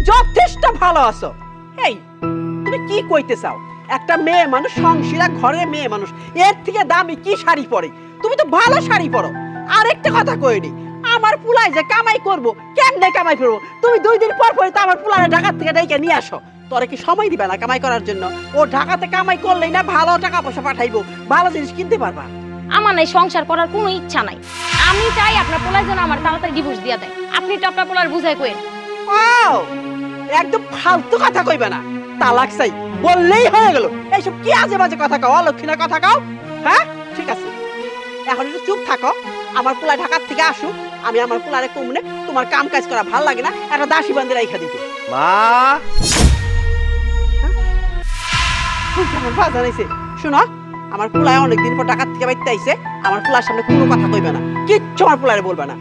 যথেষ্ট ভালো আছো। এই তুমি কি কইতে চাও? একটা মেয়ে মানুষ, সংসারা ঘরের মেয়ে মানুষ, এর থেকে দামি কি শাড়ি পরে? তুমি তো ভালো শাড়ি পরো। আর একটা কথা কইনি, আমার পুলায় যে কামাই করব, কেমনে কামাই করবো? তুমি 2 দিন পর পরে তো আমার পুলারে ঢাকা থেকে ডেকে নিয়ে আসো। তোরে কি সময় দিবে না কামাই করার জন্য? ও ঢাকাতে কামাই করলেই না ভালো টাকা পয়সা পাঠাইবো, ভালো জিনিস কিনতে পারবা। আমার নাই সংসার করার কোনো ইচ্ছা নাই। আমি চাই আপনার পোলার জন্য আমার তাড়াতাড়ি ডিভোর্স দিয়া দেয়। আপনি তো আপনার পোলার বুঝাই কইেন। ও একদম ফালতু কথা কইবে না, তালাক চাই বললেই হয়ে গেল। এইসব কি আজে বাজে কথা কও, অলক্ষিনা কথা কও। হ্যাঁ ঠিক আছে, এখন একটু চুপ থাকো। আমার পোলা ঢাকার থেকে আসুক, আমি আমার পোলারে কমনে তোমার কাম কাজ করা ভাল লাগে না, একটা দাসী বান্ধে রাইখা দিতে। মা আমার বাজার আইছে। শোনো, আমার পোলায় অনেকদিন পর ঢাকার থেকে বাইতে আইছে, আমার পোলার সামনে কোনো কথা কইবে না, কিচ্ছু আমার পোলারে বলবে না।